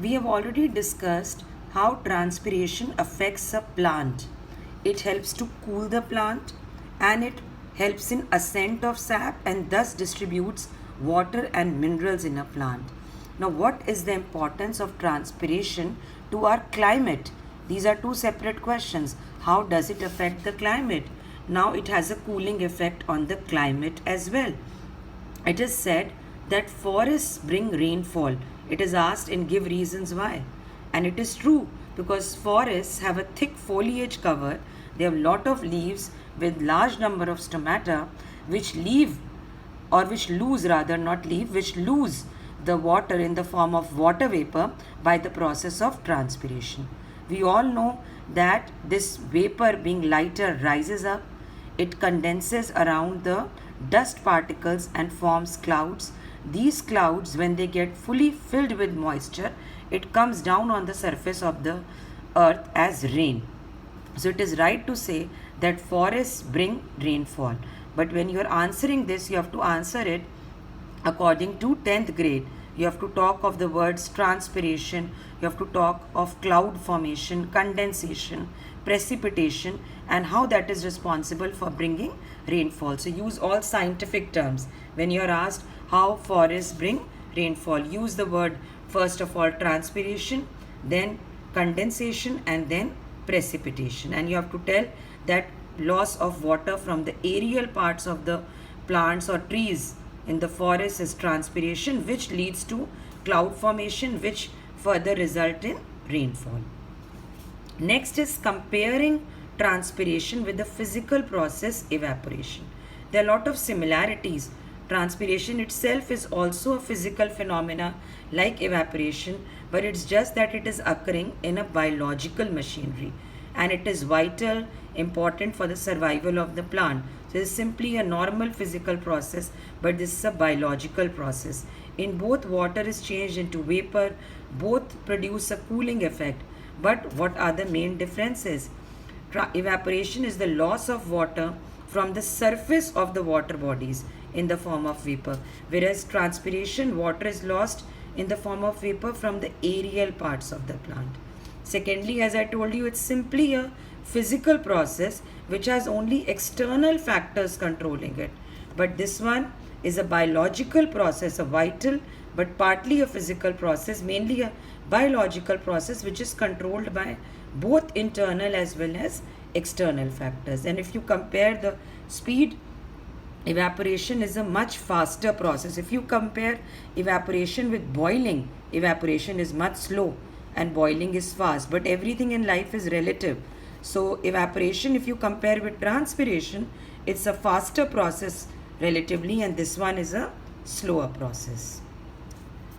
We have already discussed how transpiration affects a plant. It helps to cool the plant and it helps in ascent of sap and thus distributes water and minerals in a plant. Now, what is the importance of transpiration to our climate? These are two separate questions. How does it affect the climate? Now, it has a cooling effect on the climate as well. It is said that forests bring rainfall. It is asked and give reasons why. And it is true because forests have a thick foliage cover. They have lot of leaves with large number of stomata which leave or which lose rather not leave which lose the water in the form of water vapor by the process of transpiration. We all know that this vapor being lighter rises up, it condenses around the dust particles and forms clouds. These clouds, when they get fully filled with moisture, it comes down on the surface of the earth as rain. So it is right to say that forests bring rainfall. But when you are answering this, you have to answer it according to 10th grade. You have to talk of the words transpiration, you have to talk of cloud formation, condensation, precipitation, and how that is responsible for bringing rainfall. So use all scientific terms. When you are asked how forests bring rainfall, use the word first of all transpiration, then condensation, and then precipitation. And you have to tell that loss of water from the aerial parts of the plants or trees in the forest is transpiration, which leads to cloud formation, which further result in rainfall. Next is comparing transpiration with the physical process evaporation. There are a lot of similarities. Transpiration itself is also a physical phenomena like evaporation, but it's just that it is occurring in a biological machinery and it is vital, important for the survival of the plant. So it's simply a normal physical process, but this is a biological process. In both, water is changed into vapor, both produce a cooling effect. But what are the main differences? Evaporation is the loss of water from the surface of the water bodies in the form of vapor, whereas transpiration, water is lost in the form of vapor from the aerial parts of the plant. Secondly, as I told you, it's simply a physical process which has only external factors controlling it. But this one is a biological process, a vital but partly a physical process, mainly a biological process which is controlled by both internal as well as external factors. And if you compare the speed, evaporation is a much faster process. If you compare evaporation with boiling, evaporation is much slow and boiling is fast, but everything in life is relative. So evaporation, if you compare with transpiration, it's a faster process relatively, and this one is a slower process.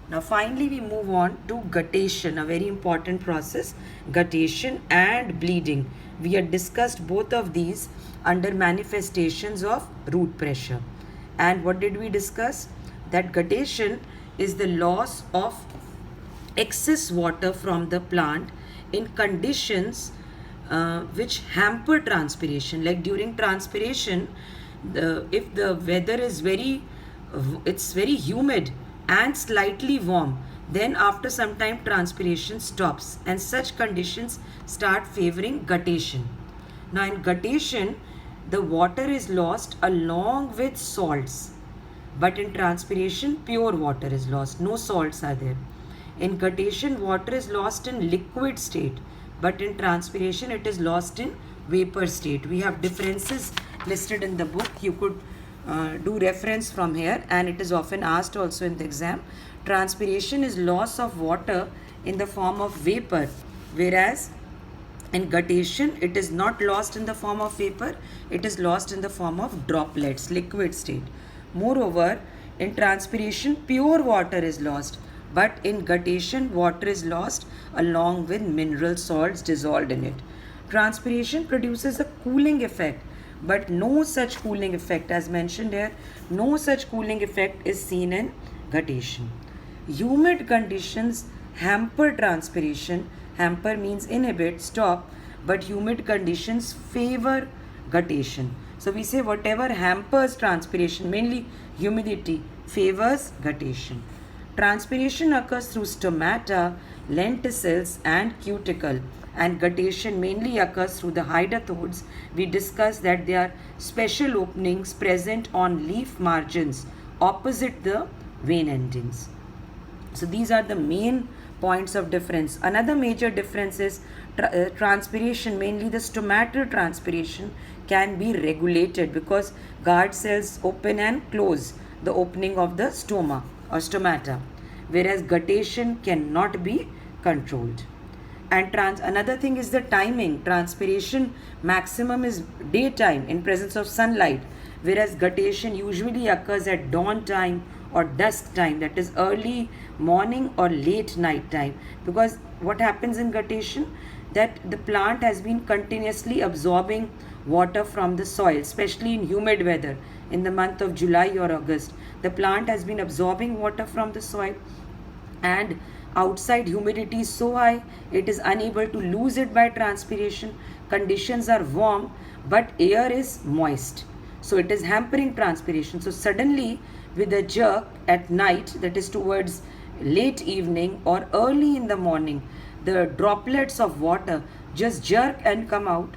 Now finally we move on to guttation, a very important process, guttation and bleeding. We had discussed both of these under manifestations of root pressure. And what did we discuss? That guttation is the loss of excess water from the plant in conditions which hamper transpiration. Like during transpiration, if the weather is it's very humid and slightly warm, then after some time transpiration stops and such conditions start favoring guttation. Now in guttation, the water is lost along with salts, but in transpiration pure water is lost, no salts are there. In guttation, water is lost in liquid state, but in transpiration it is lost in vapor state. We have differences listed in the book. You could do reference from here, and it is often asked also in the exam. Transpiration is loss of water in the form of vapor, whereas in guttation it is not lost in the form of vapor, it is lost in the form of droplets, liquid state. Moreover, in transpiration pure water is lost, but in guttation water is lost along with mineral salts dissolved in it. Transpiration produces a cooling effect, but no such cooling effect, as mentioned here, no such cooling effect is seen in guttation. Humid conditions hamper transpiration. Hamper means inhibit, stop, but humid conditions favor guttation. So we say whatever hampers transpiration, mainly humidity, favors guttation. Transpiration occurs through stomata lenticels, and cuticle. And guttation mainly occurs through the hydrathodes. We discussed that there are special openings present on leaf margins opposite the vein endings. So these are the main points of difference. Another major difference is transpiration, mainly the stomatal transpiration, can be regulated because guard cells open and close the opening of the stoma or stomata, whereas guttation cannot be controlled. And another thing is the timing. Transpiration maximum is daytime in presence of sunlight, whereas guttation usually occurs at dawn time or dusk time, that is early morning or late night time. Because what happens in guttation, that the plant has been continuously absorbing water from the soil, especially in humid weather. In the month of July or August, the plant has been absorbing water from the soil, and outside humidity is so high it is unable to lose it by transpiration. Conditions are warm but air is moist, so it is hampering transpiration. So suddenly, with a jerk at night, that is towards late evening or early in the morning, the droplets of water just jerk and come out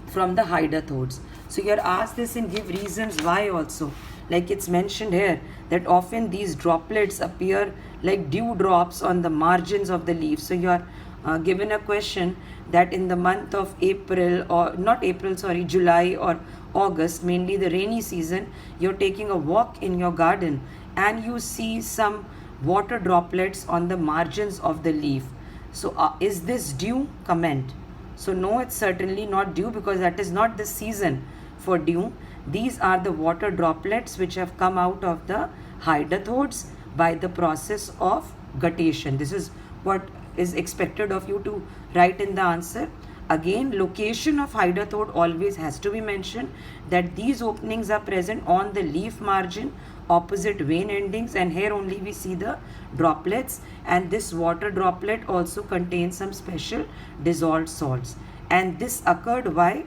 from the hydrathodes. So you are asked this and give reasons why also. Like it's mentioned here that often these droplets appear like dew drops on the margins of the leaf. So you are given a question that in the month of April, or not April, sorry, July or August, mainly the rainy season, you're taking a walk in your garden and you see some water droplets on the margins of the leaf. So is this dew? Comment. So no, it's certainly not dew, because that is not the season for dew. These are the water droplets which have come out of the hydrathodes by the process of guttation. This is what is expected of you to write in the answer. Again, location of hydrathode always has to be mentioned, that these openings are present on the leaf margin opposite vein endings, and here only we see the droplets, and this water droplet also contains some special dissolved salts. And this occurred why?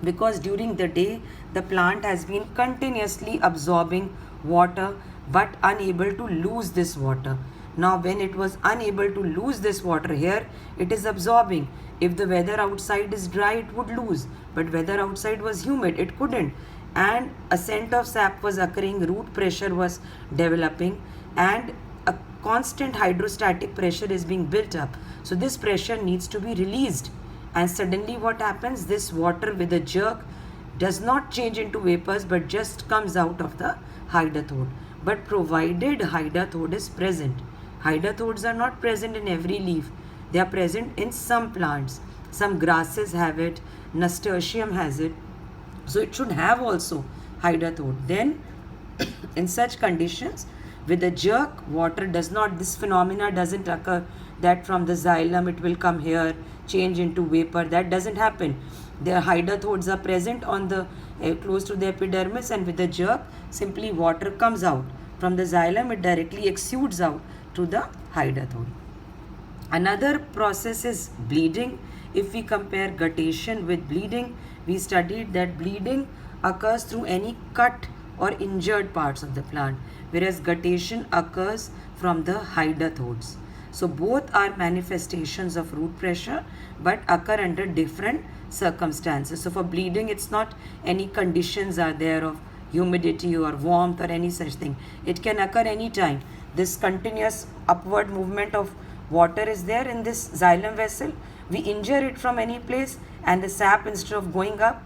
Because during the day the plant has been continuously absorbing water but unable to lose this water. Now when it was unable to lose this water, here it is absorbing. If the weather outside is dry, it would lose, but weather outside was humid, it couldn't. And ascent of sap was occurring, root pressure was developing, and a constant hydrostatic pressure is being built up. So this pressure needs to be released, and suddenly what happens, this water with a jerk does not change into vapors but just comes out of the hydrathode. But provided hydrathode is present, hydrathodes are not present in every leaf, they are present in some plants. Some grasses have it, nasturtium has it, so it should have also hydrathode. Then in such conditions, with a jerk, water does not, this phenomena doesn't occur that from the xylem it will come here, change into vapor. That doesn't happen. The hydrathodes are present on the close to the epidermis, and with a jerk, simply water comes out from the xylem, it directly exudes out to the hydrathode. Another process is bleeding. If we compare guttation with bleeding, we studied that bleeding occurs through any cut or injured parts of the plant, whereas guttation occurs from the hydrathodes. So both are manifestations of root pressure but occur under different circumstances. So for bleeding, it's not any conditions are there of humidity or warmth or any such thing. It can occur anytime. This continuous upward movement of water is there in this xylem vessel. We injure it from any place, and the sap, instead of going up,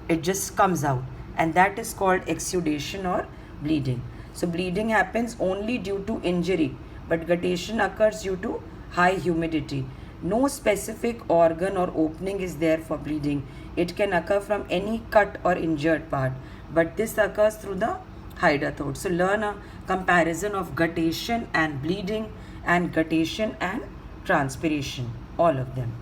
it just comes out, and that is called exudation or bleeding. So bleeding happens only due to injury, but guttation occurs due to high humidity. No specific organ or opening is there for bleeding. It can occur from any cut or injured part, but this occurs through the hydrathode. So learn a comparison of guttation and bleeding, and guttation and transpiration, all of them.